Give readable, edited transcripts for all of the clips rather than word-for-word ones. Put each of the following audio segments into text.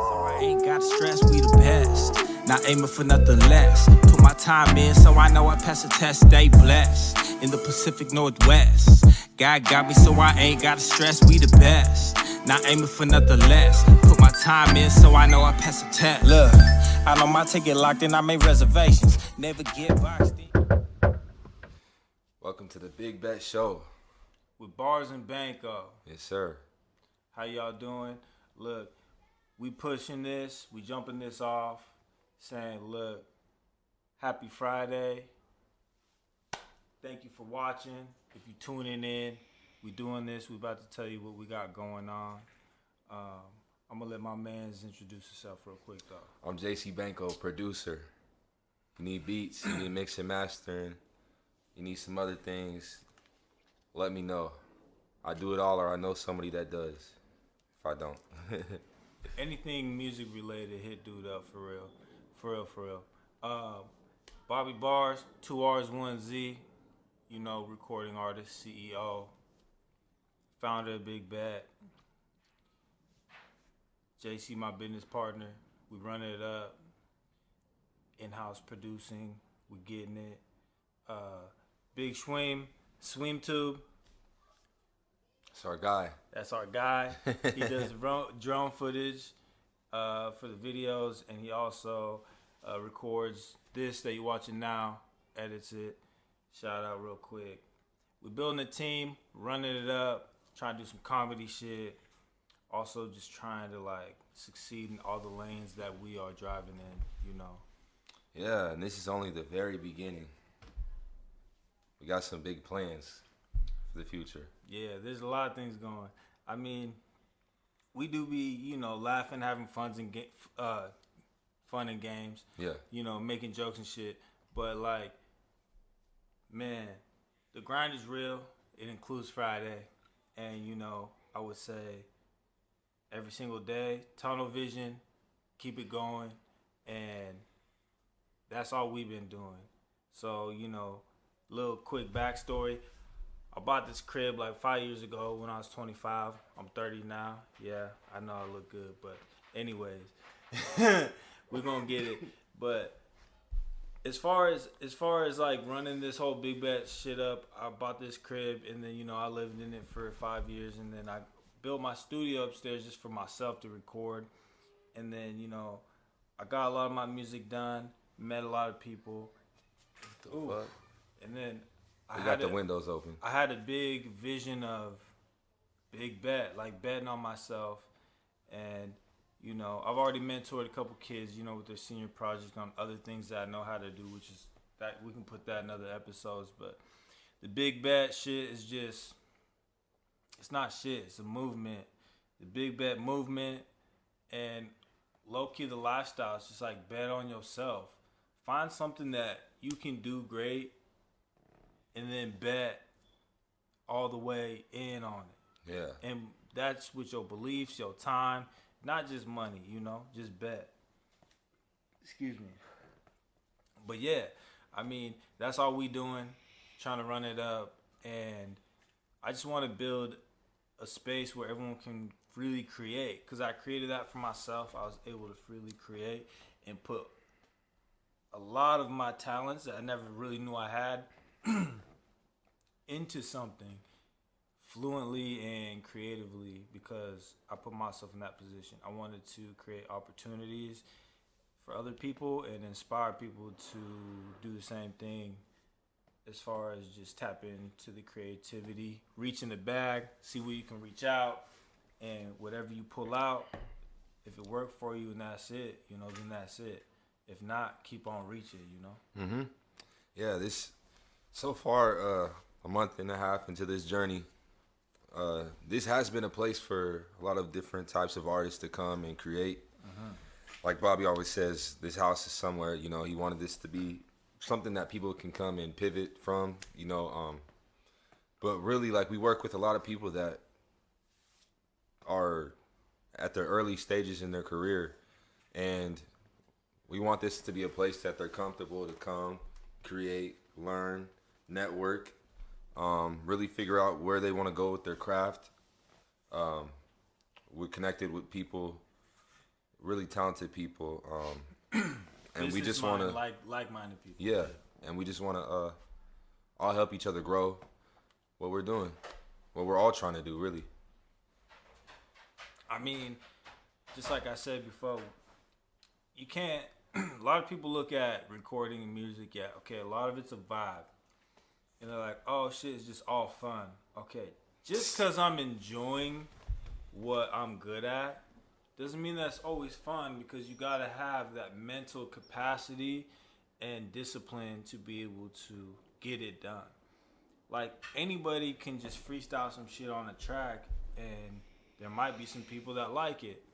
So I ain't gotta stress, we the best. Not aiming for nothing less. Put my time in so I know I pass the test. Stay blessed in the Pacific Northwest. God got me so I ain't gotta stress, we the best. Not aiming for nothing less. Put my time in so I know I pass the test. Look, I know my ticket locked in, I made reservations. Never get boxed in. Welcome to the Big Bet Show. With Barrz and Banco. Yes, sir. How y'all doing? Look, we pushing this, we jumping this off, saying, look, happy Friday. Thank you for watching. If you're tuning in, we doing this. We about to tell you what we got going on. I'm going to let my mans introduce himself real quick, though. I'm JC Banco, producer. You need beats, you need mix and mastering, you need some other things, let me know. I do it all or I know somebody that does. If I don't. Anything music related, hit dude up for real. For real. Bobby Barrz, 2 R's, 1 Z. You know, recording artist, CEO, founder of Big Bet. JC, my business partner. We running it up. In-house producing. We getting it. Big Swim Tube. That's our guy. That's our guy. He does drone footage for the videos, and he also records this that you're watching now, edits it. Shout out real quick. We're building a team, running it up, trying to do some comedy shit. Also just trying to like succeed in all the lanes that we are driving in, you know. Yeah, and this is only the very beginning. We got some big plans for the future. Yeah, there's a lot of things going. I mean, we do be, you know, laughing, having fun and games. Yeah. You know, making jokes and shit. But like, man, the grind is real. It includes Friday. And, you know, I would say every single day, tunnel vision, keep it going. And that's all we've been doing. So, you know, little quick backstory. I bought this crib like 5 years ago when I was 25. I'm 30 now. Yeah, I know I look good, but anyways, we're gonna get it. But as far as like running this whole Big Bet shit up, I bought this crib and then, you know, I lived in it for 5 years and then I built my studio upstairs just for myself to record. And then, you know, I got a lot of my music done, met a lot of people. Ooh. And then We got the windows open. I had a big vision of Big Bet, like betting on myself. And, you know, I've already mentored a couple kids, you know, with their senior projects on other things that I know how to do, which is that we can put that in other episodes. But the Big Bet shit is just, it's not shit. It's a movement. The Big Bet movement and low-key the lifestyle. It's just like bet on yourself. Find something that you can do great and then bet all the way in on it. Yeah. And that's with your beliefs, your time, not just money, you know, just bet. Excuse me. But yeah, I mean, that's all we doing, trying to run it up. And I just want to build a space where everyone can freely create. Because I created that for myself. I was able to freely create and put a lot of my talents that I never really knew I had into something fluently and creatively because I put myself in that position. I wanted to create opportunities for other people and inspire people to do the same thing as far as just tap into the creativity, reach in the bag, see where you can reach out, and whatever you pull out, if it worked for you and that's it, you know, then that's it. If not, keep on reaching, you know? Mm-hmm. Yeah, so far, a month and a half into this journey, this has been a place for a lot of different types of artists to come and create. Mm-hmm. Like Bobby always says, this house is somewhere, you know, he wanted this to be something that people can come and pivot from, you know. But really, like, we work with a lot of people that are at their early stages in their career, and we want this to be a place that they're comfortable to come, create, learn, network, really figure out where they want to go with their craft. We're connected with people really talented people, and we just want to like-minded people. yeah, and we just want to all help each other grow what we're doing, what we're all trying to do, really. I mean, just like I said before, you can't. A lot of people look at recording music. Yeah, okay, a lot of it's a vibe, and they're like, "Oh shit, it's just all fun." Okay, just because I'm enjoying what I'm good at doesn't mean that's always fun, because you gotta have that mental capacity and discipline to be able to get it done. Like, anybody can just freestyle some shit on a track, and there might be some people that like it.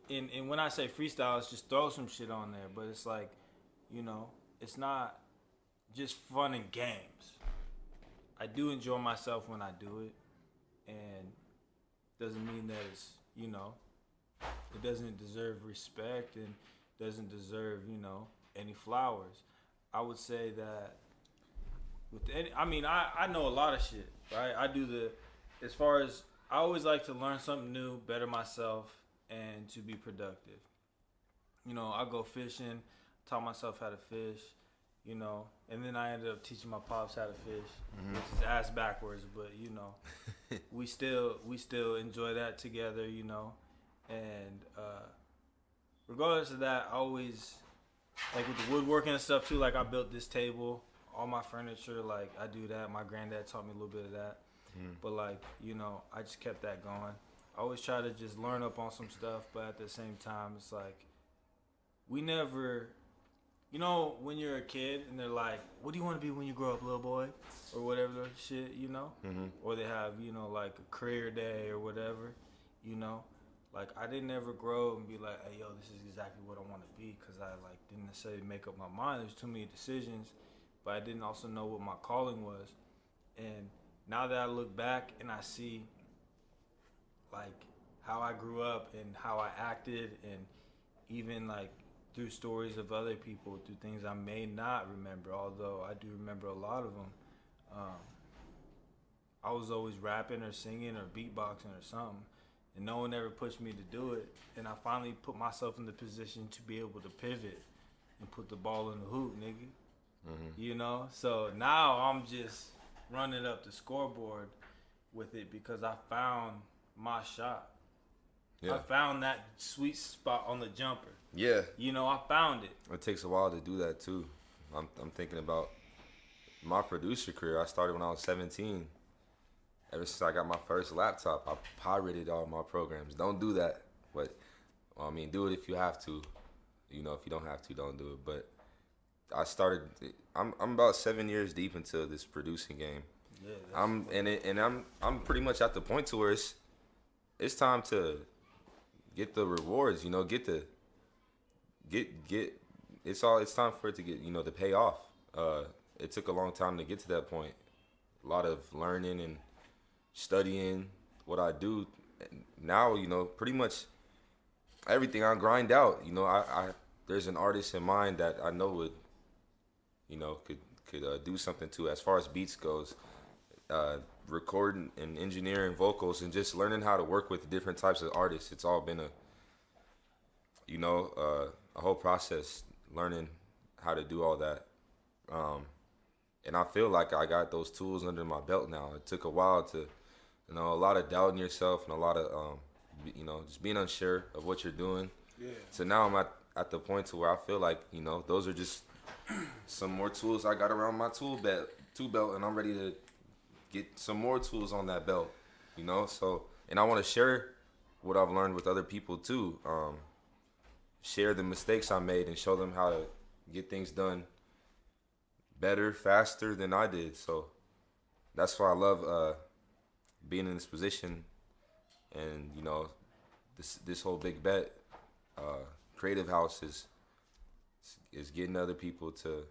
And when I say freestyle, it's just throw some shit on there, but it's like, it's not just fun and games. I do enjoy myself when I do it, and doesn't mean that it's, it doesn't deserve respect and doesn't deserve, any flowers. I would say that I know a lot of shit, right? As far as, I always like to learn something new, better myself, and to be productive. I go fishing, taught myself how to fish, and then I ended up teaching my pops how to fish, which is ass backwards, but we still enjoy that together, and regardless of that, I always, like with the woodworking and stuff too, like I built this table, all my furniture, like I do that. My granddad taught me a little bit of that, but like, I just kept that going. I always try to just learn up on some stuff, but at the same time, it's like, we never, when you're a kid and they're like, what do you want to be when you grow up, little boy? Or whatever shit, Or they have, like a career day or whatever, Like, I didn't ever grow and be like, hey, yo, this is exactly what I want to be, because I, like, didn't necessarily make up my mind. There's too many decisions, but I didn't also know what my calling was. And now that I look back and I see, like, how I grew up and how I acted, and even like through stories of other people, through things I may not remember, although I do remember a lot of them. I was always rapping or singing or beatboxing or something, and no one ever pushed me to do it. And I finally put myself in the position to be able to pivot and put the ball in the hoop, nigga. So now I'm just running up the scoreboard with it, because I found my shot. Yeah. I found that sweet spot on the jumper. Yeah. I found it. It takes a while to do that too. I'm thinking about my producer career. I started when I was 17. Ever since I got my first laptop, I pirated all my programs. Don't do that. But, do it if you have to. If you don't have to, don't do it. But I started, I'm about 7 years deep into this producing game. Yeah, I'm pretty much at the point to where it's time to get the rewards, it's time for it to get, to pay off. It took a long time to get to that point. A lot of learning and studying what I do. Now, pretty much everything I grind out, I there's an artist in mind that I know would, could do something to, as far as beats goes. Recording and engineering vocals, and just learning how to work with different types of artists. It's all been a whole process, learning how to do all that. And I feel like I got those tools under my belt now. It took a while to, a lot of doubting yourself and a lot of, just being unsure of what you're doing. Yeah. So now I'm at the point to where I feel like, those are just some more tools I got around my tool belt, and I'm ready to get some more tools on that belt, So, and I want to share what I've learned with other people too. Share the mistakes I made and show them how to get things done better, faster than I did. So that's why I love being in this position, and this whole big bet, Creative House is getting other people to.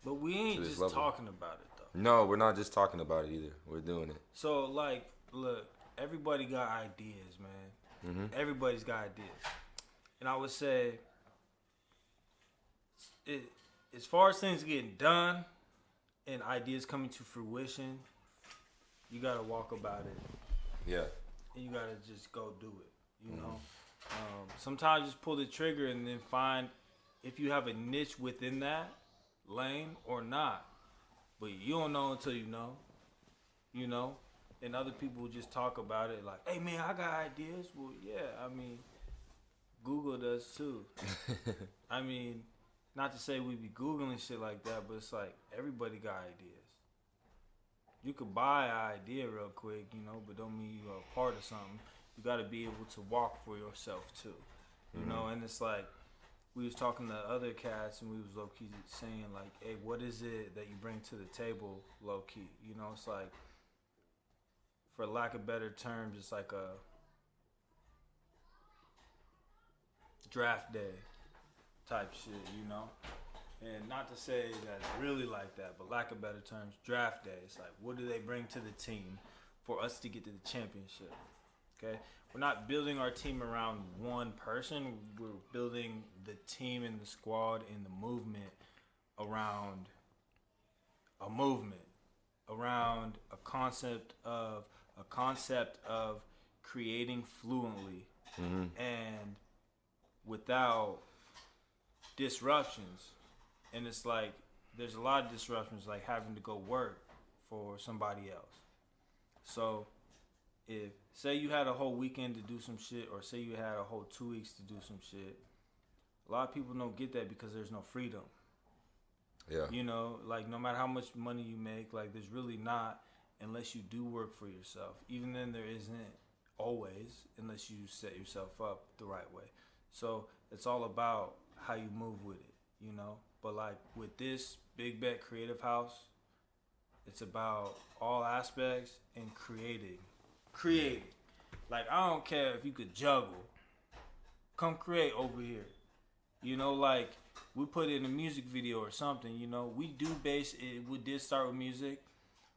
But we ain't just talking about it. No, we're not just talking about it either. We're doing it. So, like, look, everybody got ideas, man. Mm-hmm. Everybody's got ideas. And I would say, as far as things getting done and ideas coming to fruition, you got to walk about it. Yeah. And you got to just go do it, Sometimes just pull the trigger and then find if you have a niche within that lane or not. But you don't know until you know. You know? And other people just talk about it like, hey man, I got ideas. Well, yeah, I mean, Google does too. I mean, not to say we be Googling shit like that, but it's like everybody got ideas. You could buy an idea real quick, you know, but don't mean you're a part of something. You got to be able to walk for yourself too, you know. And it's like we was talking to other cats, and we was low key saying like, "Hey, what is it that you bring to the table, low key?" You know, it's like, for lack of better terms, it's like a draft day type shit, you know. And not to say that it's really like that, but lack of better terms, draft day. It's like, what do they bring to the team for us to get to the championship? Okay, we're not building our team around one person. We're building the team and the squad and the movement around a movement, around a concept of creating fluently and without disruptions. And it's like there's a lot of disruptions, like having to go work for somebody else. So if say you had a whole weekend to do some shit, or say you had a whole 2 weeks to do some shit, a lot of people don't get that because there's no freedom. Yeah. You know, like no matter how much money you make, like there's really not, unless you do work for yourself. Even then there isn't always, unless you set yourself up the right way. So it's all about how you move with it, you know. But like with this Big Bet Creative House, it's about all aspects and creating. Like I don't care if you could juggle. Come create over here. You know, like we put in a music video or something, you know. We do base it, we did start with music,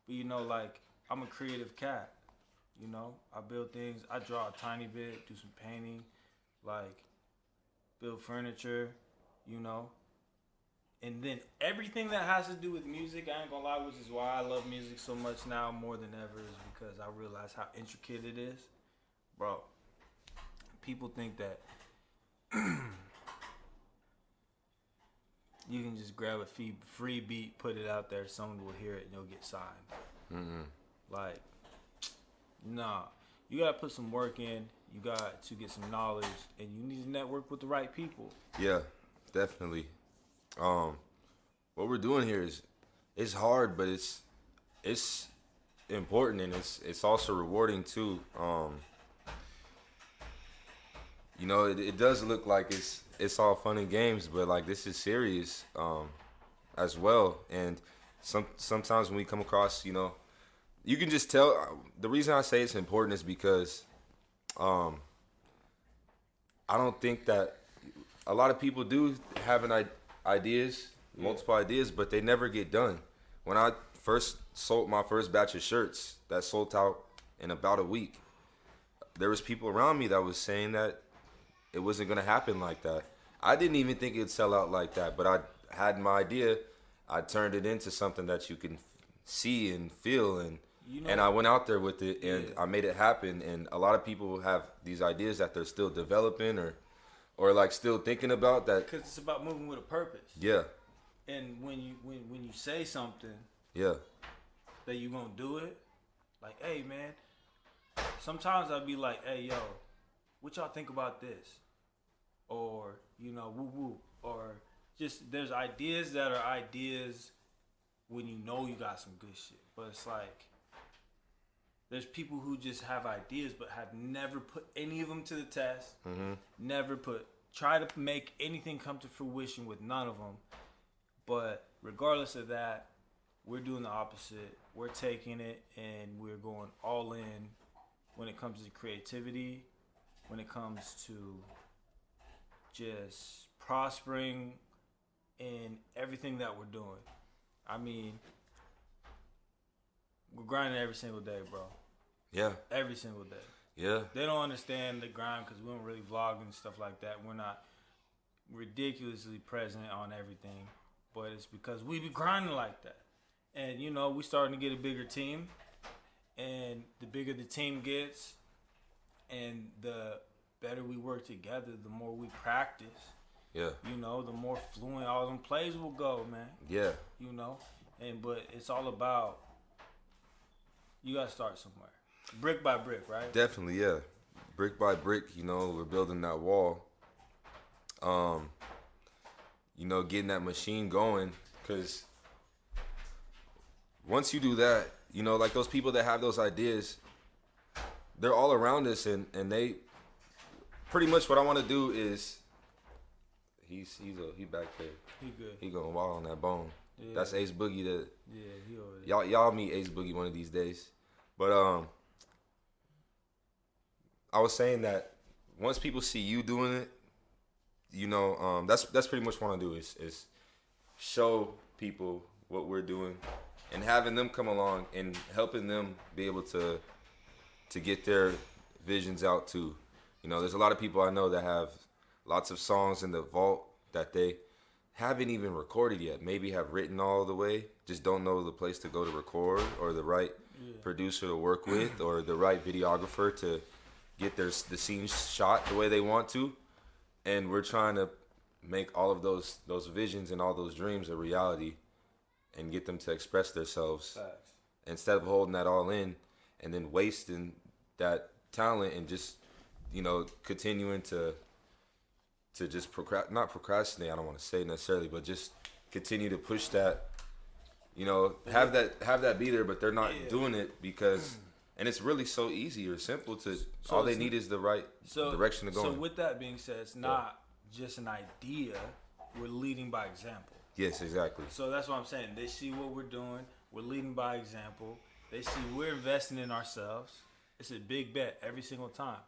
but you know, like I'm a creative cat. You know, I build things, I draw a tiny bit, do some painting, like build furniture, you know. And then everything that has to do with music, I ain't gonna lie, which is why I love music so much now more than ever, is because I realize how intricate it is. Bro, people think that you can just grab a free beat, put it out there, someone will hear it, and you'll get signed. Like, nah. You gotta put some work in, you got to get some knowledge, and you need to network with the right people. Yeah, definitely. What we're doing here is it's hard, but it's important, and it's also rewarding too. You know, it does look like it's all fun and games, but like this is serious as well. And sometimes when we come across, you know, you can just tell. The reason I say it's important is because I don't think that a lot of people do have ideas, multiple ideas, but they never get done. When I first sold my first batch of shirts that sold out in about a week, there was people around me that was saying that it wasn't going to happen like that. I didn't even think it'd sell out like that, but I had my idea. I turned it into something that you can see and feel, and you know, and I went out there with it, and I made it happen. And a lot of people have these ideas that they're still developing or like still thinking about that. Because it's about moving with a purpose. Yeah. And when you say something, yeah, that you gonna do it, like, hey man, sometimes I'll be like, hey yo, what y'all think about this? Or, you know, woo woo. Or just there's ideas that are ideas when you know you got some good shit. But it's like there's people who just have ideas but have never put any of them to the test. Never try to make anything come to fruition with none of them. But regardless of that, we're doing the opposite. We're taking it and we're going all in when it comes to creativity, when it comes to just prospering in everything that we're doing. I mean, we're grinding every single day, bro. Yeah. Every single day. Yeah. They don't understand the grind because we don't really vlog and stuff like that. We're not ridiculously present on everything. But it's because we be grinding like that. And, you know, we starting to get a bigger team. And the bigger the team gets and the better we work together, the more we practice. Yeah. You know, the more fluent all them plays will go, man. Yeah. You know, but it's all about, you gotta start somewhere, brick by brick, right? Definitely, yeah. Brick by brick, you know, we're building that wall. You know, getting that machine going, because once you do that, you know, like those people that have those ideas, they're all around us, and they pretty much what I want to do is he back there. He good. He gonna walk on that bone. Yeah. That's Ace Boogie. Yeah, he over there. Y'all meet Ace Boogie one of these days. But I was saying that once people see you doing it, you know, that's pretty much what I want to do is show people what we're doing, and having them come along and helping them be able to get their visions out too. You know, there's a lot of people I know that have lots of songs in the vault that they haven't even recorded yet. Maybe have written all the way, just don't know the place to go to record, or the right producer to work with, or the right videographer to get the scenes shot the way they want to. And we're trying to make all of those visions and all those dreams a reality, and get them to express themselves. Facts. Instead of holding that all in and then wasting that talent, and just, you know, continuing to just not procrastinate, I don't want to say necessarily, but just continue to push that, you know, have that be there, but they're not doing it because, and it's really so easy or simple to, all they need is the right direction to go So in. with that being said, it's not just an idea, we're leading by example. Yes, exactly. So that's what I'm saying. They see what we're doing, we're leading by example. They see we're investing in ourselves. It's a big bet every single time.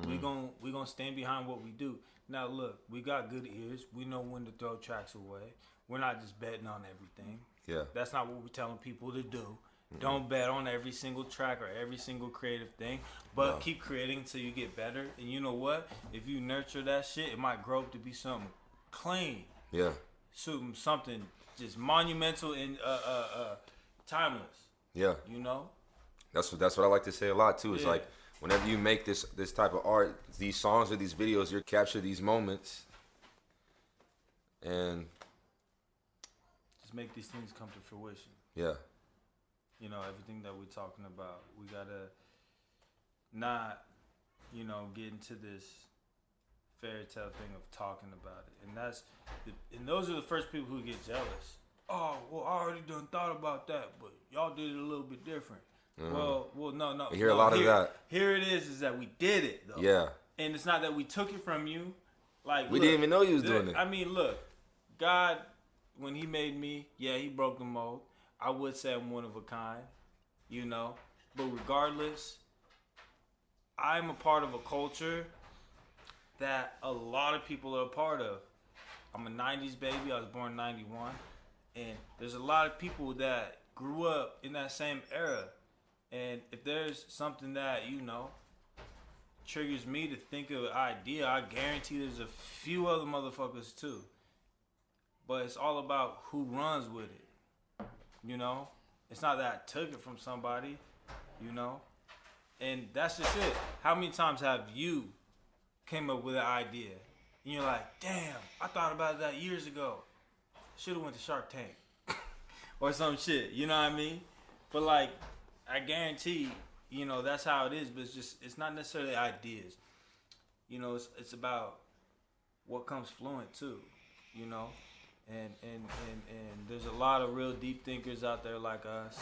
Mm-hmm. We gonna stand behind what we do. Now look, we got good ears. We know when to throw tracks away. We're not just betting on everything. Yeah. That's not what we're telling people to do. Mm-hmm. Don't bet on every single track or every single creative thing, but keep creating until you get better. And you know what? If you nurture that shit, it might grow up to be something clean. Yeah. Something just monumental and timeless. Yeah. You know? That's what I like to say a lot too. It's like, whenever you make this type of art, these songs or these videos, you capture these moments and just make these things come to fruition. Yeah. You know, everything that we're talking about, we gotta not, you know, get into this fairy tale thing of talking about it. And those are the first people who get jealous. Oh, well, I already done thought about that, but y'all did it a little bit different. Mm-hmm. Well, no. I hear a lot of that. Here it is that we did it, though. Yeah. And it's not that we took it from you. Like, we didn't even know you was doing it. I mean, look, God, when he made me, he broke the mold. I would say I'm one of a kind, you know. But regardless, I'm a part of a culture that a lot of people are a part of. I'm a 90s baby. I was born in 91. And there's a lot of people that grew up in that same era. And if there's something that, you know, triggers me to think of an idea, I guarantee there's a few other motherfuckers too. But it's all about who runs with it. You know? It's not that I took it from somebody, you know? And that's just it. How many times have you came up with an idea and you're like, damn, I thought about that years ago. Should have went to Shark Tank. Or some shit, you know what I mean? But like, I guarantee, you know, that's how it is, but it's not necessarily ideas. You know, it's about what comes fluent too, you know? And there's a lot of real deep thinkers out there like us,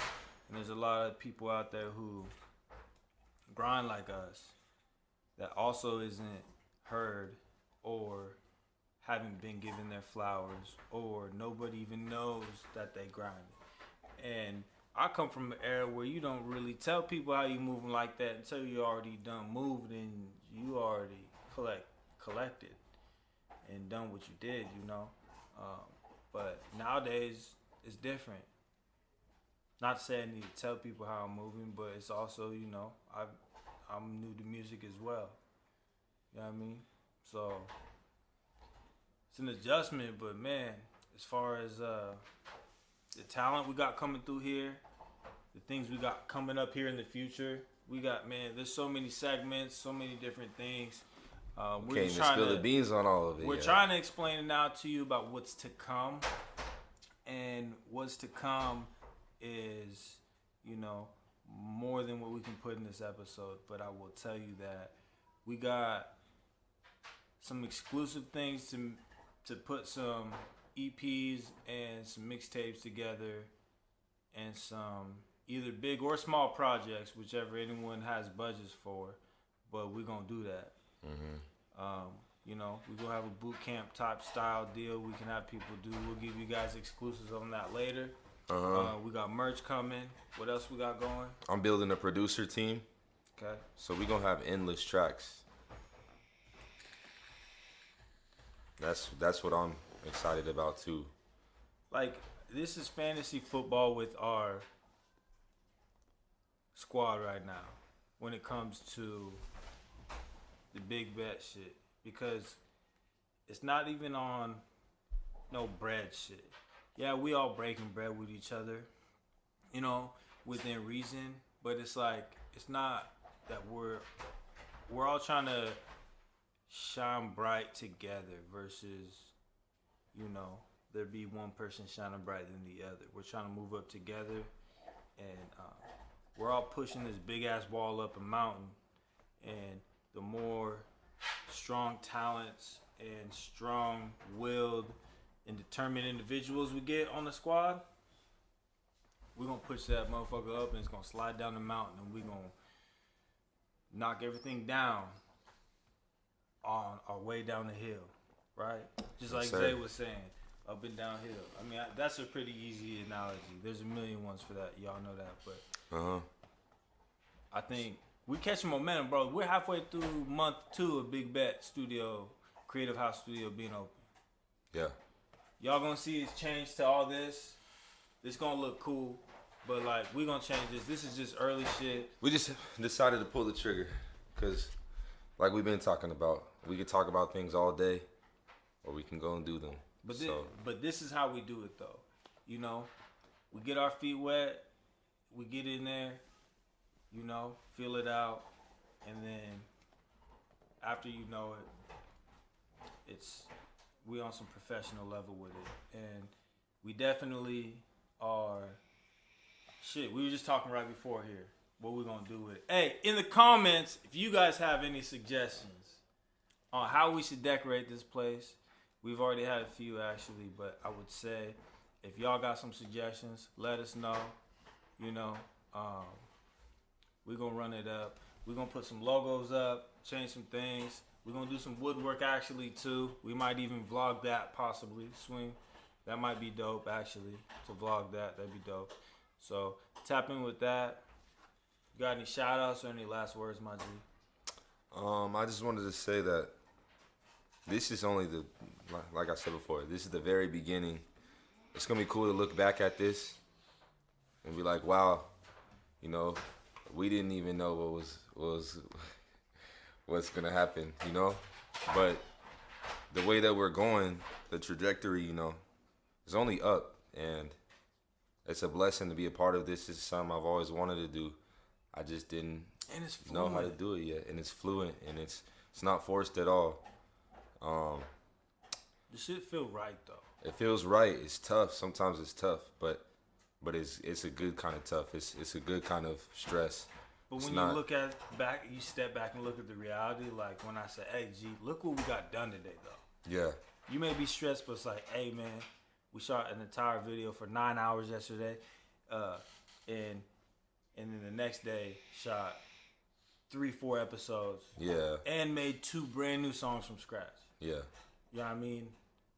and there's a lot of people out there who grind like us that also isn't heard or haven't been given their flowers, or nobody even knows that they grinded. And I come from an era where you don't really tell people how you moving like that until you already done moved and you already collected and done what you did, you know. But nowadays it's different. Not to say I need to tell people how I'm moving, but it's also, you know, I'm new to music as well. You know what I mean? So it's an adjustment, but man, as far as the talent we got coming through here, the things we got coming up here in the future, we got, man, there's so many segments, so many different things. We're Can't just even spill the beans on all of it. We're yet. trying to explain it now to you about what's to come, and what's to come is, more than what we can put in this episode. But I will tell you that we got some exclusive things to put some EPs and some mixtapes together, and some either big or small projects, whichever anyone has budgets for. But we're gonna do that. We're gonna have a boot camp type style deal we can have people do. We'll give you guys exclusives on that later. We got merch coming. What else we got going? I'm building a producer team. Okay. So we're gonna have endless tracks. That's what I'm excited about too. Like, this is fantasy football with our squad right now when it comes to the big bet shit, because it's not even on no bread shit. Yeah, we all breaking bread with each other, within reason, but it's like, it's not that we're all trying to shine bright together versus, there be one person shining brighter than the other. We're trying to move up together, and we're all pushing this big ass wall up a mountain, and the more strong talents and strong-willed and determined individuals we get on the squad, we're going to push that motherfucker up, and it's going to slide down the mountain, and we're going to knock everything down on our way down the hill, right? Just like Zay was saying, up and downhill. I mean, that's a pretty easy analogy. There's a million ones for that. Y'all know that, but I think we catching momentum, bro. We're halfway through month 2 of Big Bet Studio, Creative House Studio being open. Yeah. Y'all gonna see it's changed to all this. It's gonna look cool, but like, we gonna change this. This is just early shit. We just decided to pull the trigger because, like we've been talking about, we can talk about things all day, or we can go and do them. But this is how we do it, though. We get our feet wet, we get in there, feel it out, and then after we on some professional level with it, and we definitely are. Shit, we were just talking right before here what we're gonna do with it. Hey, in the comments, if you guys have any suggestions on how we should decorate this place. We've already had a few actually, but I would say if y'all got some suggestions, let us know. We're gonna run it up. We're gonna put some logos up, change some things. We're gonna do some woodwork actually too. We might even vlog that possibly. Swing. That might be dope actually. To vlog that, that'd be dope. So tap in with that. You got any shout outs or any last words, my G? I just wanted to say that this is only like I said before, this is the very beginning. It's going to be cool to look back at this and be like, wow, we didn't even know what's going to happen, But the way that we're going, the trajectory, is only up, and it's a blessing to be a part of this. This is something I've always wanted to do. I just didn't know how to do it yet, and it's fluent, and it's not forced at all. The shit feel right though. It feels right. It's tough. Sometimes it's tough, but it's a good kind of tough. It's a good kind of stress. But when you look at back, you step back and look at the reality. Like when I say, "Hey, G, look what we got done today," though. Yeah. You may be stressed, but it's like, "Hey, man, we shot an entire video for 9 hours yesterday, and then the next day shot 3-4 episodes. Yeah. And made 2 brand new songs from scratch. Yeah. You know what I mean?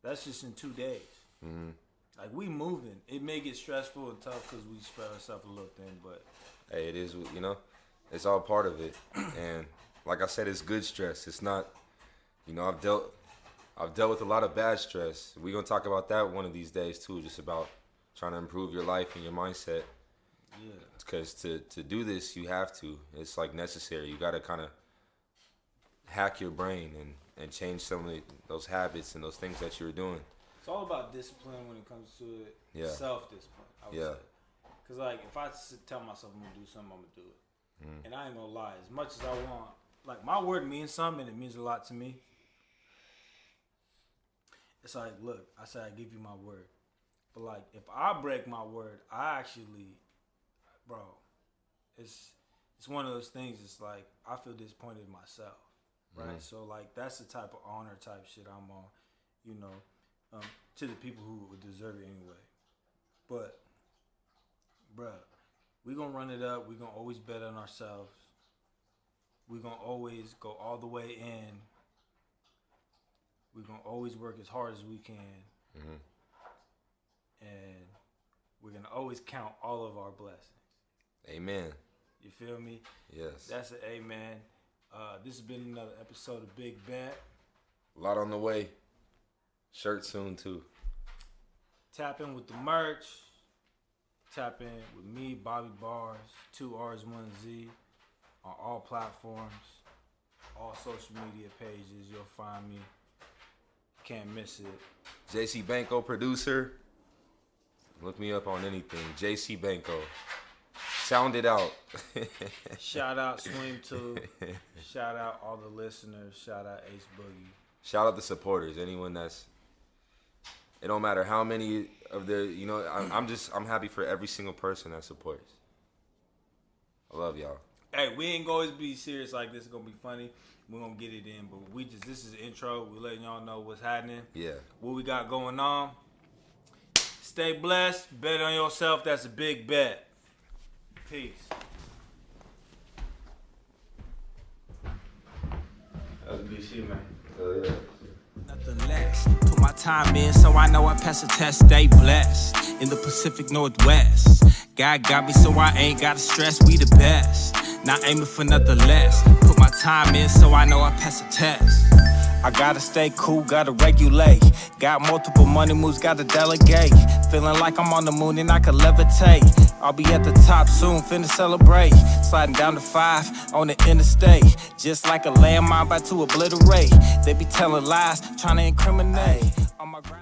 That's just in 2 days. Mm-hmm. Like, we moving. It may get stressful and tough because we spread ourselves a little thin, but hey, it is, it's all part of it. And like I said, it's good stress. It's not, I've dealt with a lot of bad stress. We're going to talk about that one of these days too, just about trying to improve your life and your mindset. Yeah. Because to do this, you have to. It's like necessary. You got to kind of hack your brain and change some of those habits and those things that you were doing. It's all about discipline when it comes to it. Yeah. Self-discipline, I would say. Because, like, if I tell myself I'm going to do something, I'm going to do it. And I ain't going to lie. As much as I want like my word means something, and it means a lot to me. It's like, look, I said I give you my word, but like if I break my word, I actually, bro, it's one of those things. It's like I feel disappointed in myself, right? Mm-hmm. So like that's the type of honor type shit I'm on, you know, to the people who would deserve it anyway. But, bruh, we gonna run it up. We gonna always bet on ourselves. We gonna always go all the way in. We gonna always work as hard as we can. Mm-hmm. And we're gonna always count all of our blessings. Amen. You feel me? Yes. That's an amen. This has been another episode of Big Bet. A lot on the way. Shirt soon too. Tap in with the merch. Tap in with me, Bobby Barrz, 2 R's, 1 Z, on all platforms, all social media pages. You'll find me. Can't miss it. JC Banco producer. Look me up on anything. JC Banco. Sound it out. Shout out Swing 2. Shout out all the listeners. Shout out Ace Boogie. Shout out the supporters. Anyone that's. It don't matter how many of the, you know, I'm happy for every single person that supports. I love y'all. Hey, we ain't gonna always be serious like this. It's gonna be funny. We're gonna get it in, but this is the intro. We're letting y'all know what's happening. Yeah. What we got going on. Stay blessed. Bet on yourself. That's a big bet. Peace. That was a big shit, man. Oh, yeah. Nothing less. Put my time in so I know I pass the test. Stay blessed. In the Pacific Northwest. God got me so I ain't gotta stress. We the best. Not aiming for nothing less. Put my time in so I know I pass the test. I gotta stay cool, gotta regulate. Got multiple money moves, gotta delegate. Feeling like I'm on the moon and I could levitate. I'll be at the top soon, finna celebrate. Sliding down the 5 on the interstate. Just like a landmine about to obliterate. They be telling lies, trying to incriminate. On my grind.